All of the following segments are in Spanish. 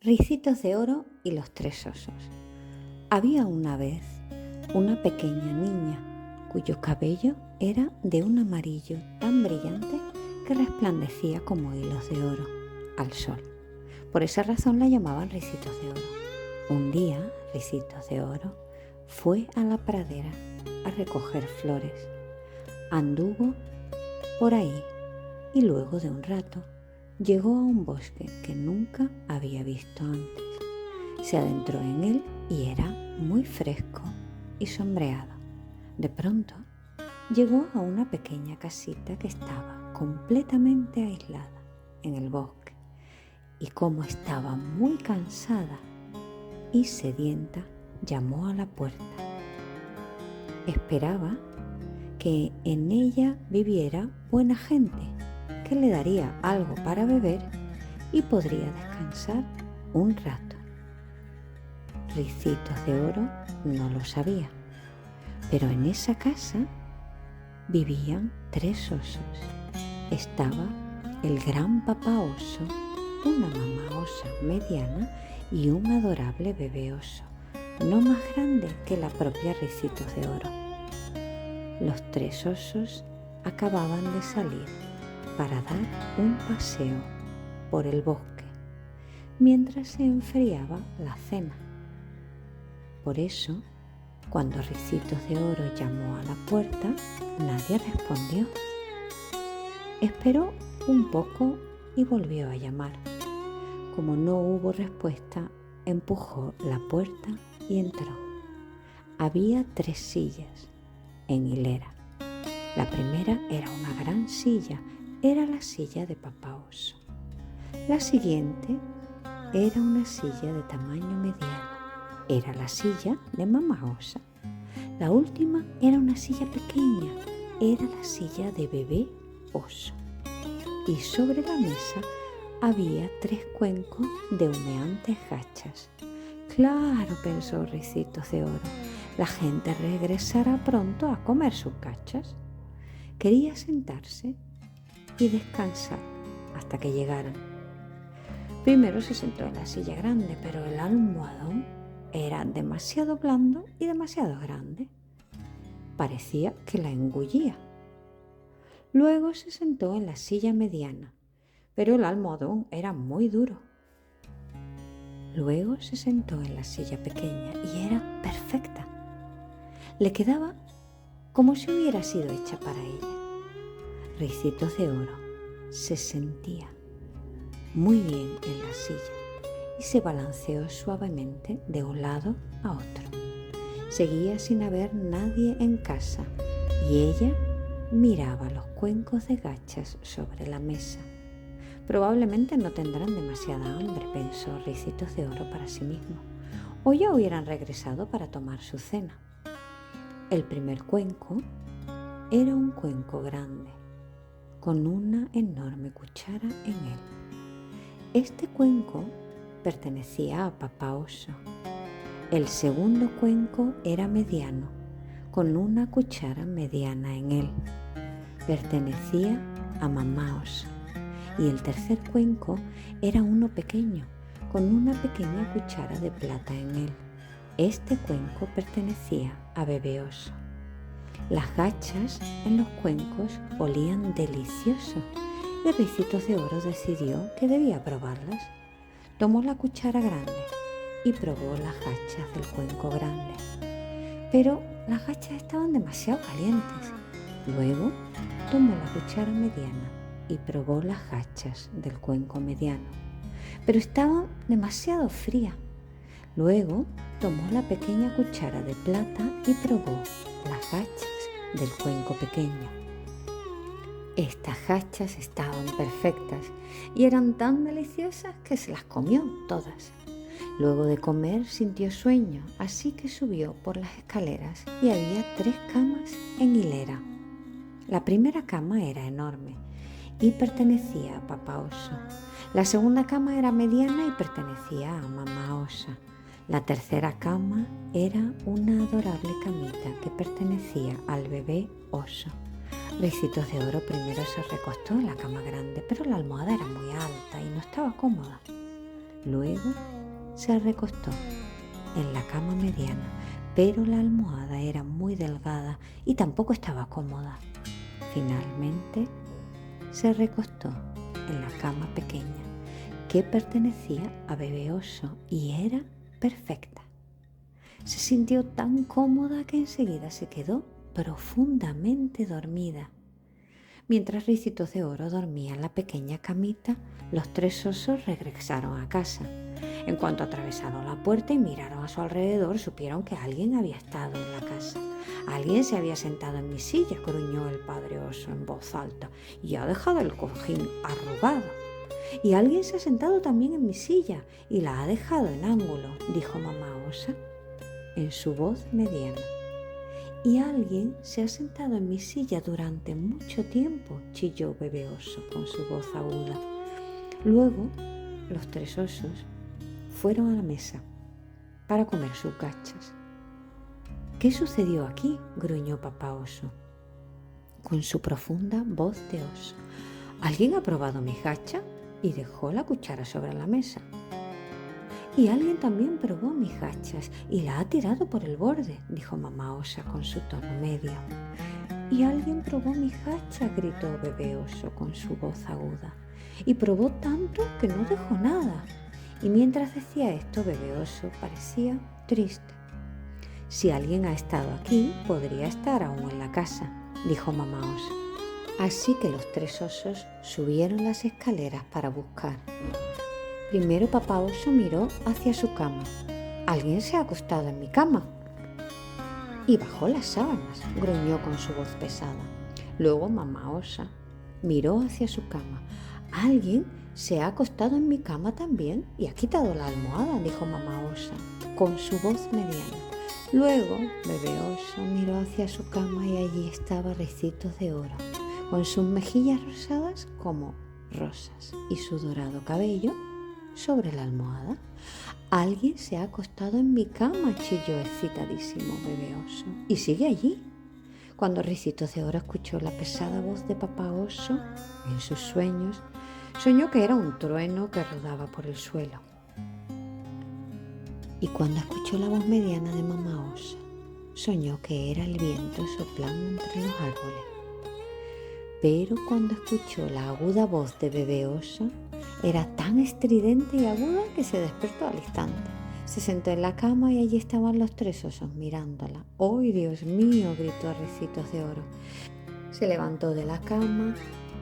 Ricitos de oro y los tres osos. Había una vez una pequeña niña cuyo cabello era de un amarillo tan brillante que resplandecía como hilos de oro al sol. Por esa razón la llamaban Ricitos de Oro. Un día, Ricitos de Oro fue a la pradera a recoger flores. Anduvo por ahí y luego de un rato llegó a un bosque que nunca había visto antes. Se adentró en él y era muy fresco y sombreado. De pronto llegó a una pequeña casita que estaba completamente aislada en el bosque, y como estaba muy cansada y sedienta, llamó a la puerta. Esperaba que en ella viviera buena gente, que le daría algo para beber y podría descansar un rato. Ricitos de Oro no lo sabía, pero en esa casa vivían tres osos. Estaba el gran papá oso, una mamá osa mediana y un adorable bebé oso, no más grande que la propia Ricitos de Oro. Los tres osos acababan de salir para dar un paseo por el bosque mientras se enfriaba la cena. Por eso, cuando Ricitos de Oro llamó a la puerta, nadie respondió. Esperó un poco y volvió a llamar. Como no hubo respuesta, empujó la puerta y entró. Había tres sillas en hilera. La primera era una gran silla, era la silla de papá oso. La siguiente era una silla de tamaño mediano, era la silla de mamá osa. La última era una silla pequeña, era la silla de bebé oso. Y sobre la mesa había tres cuencos de humeantes gachas. Claro, pensó Ricitos de Oro, la gente regresará pronto a comer sus gachas. Quería sentarse y descansar hasta que llegaran. Primero se sentó en la silla grande, pero el almohadón era demasiado blando y demasiado grande. Parecía que la engullía. Luego se sentó en la silla mediana, pero el almohadón era muy duro. Luego se sentó en la silla pequeña y era perfecta. Le quedaba como si hubiera sido hecha para ella. Ricitos de Oro se sentía muy bien en la silla y se balanceó suavemente de un lado a otro. Seguía sin haber nadie en casa y ella miraba los cuencos de gachas sobre la mesa. Probablemente no tendrán demasiada hambre, pensó Ricitos de Oro para sí mismo, o ya hubieran regresado para tomar su cena. El primer cuenco era un cuenco grande, con una enorme cuchara en él. Este cuenco pertenecía a papá oso. El segundo cuenco era mediano, con una cuchara mediana en él. Pertenecía a mamá oso. Y el tercer cuenco era uno pequeño, con una pequeña cuchara de plata en él. Este cuenco pertenecía a bebé oso. Las gachas en los cuencos olían delicioso y Ricitos de Oro decidió que debía probarlas. Tomó la cuchara grande y probó las gachas del cuenco grande. Pero las gachas estaban demasiado calientes. Luego tomó la cuchara mediana y probó las gachas del cuenco mediano, pero estaban demasiado frías. Luego tomó la pequeña cuchara de plata y probó las gachas del cuenco pequeño. Estas gachas estaban perfectas y eran tan deliciosas que se las comió todas. Luego de comer sintió sueño, así que subió por las escaleras y había tres camas en hilera. La primera cama era enorme y pertenecía a papá oso. La segunda cama era mediana y pertenecía a mamá osa. La tercera cama era una adorable camita que pertenecía al bebé oso. Ricitos de Oro primero se recostó en la cama grande, pero la almohada era muy alta y no estaba cómoda. Luego se recostó en la cama mediana, pero la almohada era muy delgada y tampoco estaba cómoda. Finalmente se recostó en la cama pequeña que pertenecía a Bebé Oso y era perfecta. Se sintió tan cómoda que enseguida se quedó profundamente dormida. Mientras Ricitos de Oro dormía en la pequeña camita, los tres osos regresaron a casa. En cuanto atravesaron la puerta y miraron a su alrededor, supieron que alguien había estado en la casa. Alguien se había sentado en mi silla, gruñó el padre oso en voz alta, y ha dejado el cojín arrugado. Y alguien se ha sentado también en mi silla y la ha dejado en ángulo, dijo mamá osa en su voz mediana. Y alguien se ha sentado en mi silla durante mucho tiempo, chilló Bebé Oso con su voz aguda. Luego, los tres osos fueron a la mesa para comer sus gachas. ¿Qué sucedió aquí?, gruñó papá oso con su profunda voz de oso. ¿Alguien ha probado mis gachas? Y dejó la cuchara sobre la mesa. Y alguien también probó mis gachas y la ha tirado por el borde, dijo mamá osa con su tono medio. Y alguien probó mis gachas, gritó Bebé Oso con su voz aguda. Y probó tanto que no dejó nada. Y mientras decía esto, Bebé Oso parecía triste. Si alguien ha estado aquí, podría estar aún en la casa, dijo mamá osa. Así que los tres osos subieron las escaleras para buscar. Primero papá oso miró hacia su cama. Alguien se ha acostado en mi cama. Y bajó las sábanas, gruñó con su voz pesada. Luego mamá osa miró hacia su cama. Alguien se ha acostado en mi cama también y ha quitado la almohada, dijo mamá osa con su voz mediana. Luego Bebé Oso miró hacia su cama y allí estaba Ricitos de Oro, con sus mejillas rosadas como rosas y su dorado cabello sobre la almohada. Alguien se ha acostado en mi cama, chilló excitadísimo Bebé Oso, y sigue allí. Cuando Ricitos de Oro escuchó la pesada voz de papá oso en sus sueños, soñó que era un trueno que rodaba por el suelo. Y cuando escuchó la voz mediana de mamá osa, soñó que era el viento soplando entre los árboles. Pero cuando escuchó la aguda voz de Bebé Oso, era tan estridente y aguda que se despertó al instante. Se sentó en la cama y allí estaban los tres osos mirándola. ¡Ay, Dios mío!, gritó Ricitos de Oro. Se levantó de la cama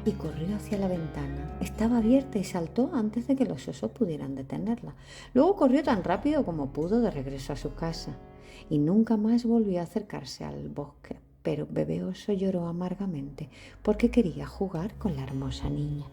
y corrió hacia la ventana. Estaba abierta y saltó antes de que los osos pudieran detenerla. Luego corrió tan rápido como pudo de regreso a su casa y nunca más volvió a acercarse al bosque. Pero Bebé Oso lloró amargamente porque quería jugar con la hermosa niña.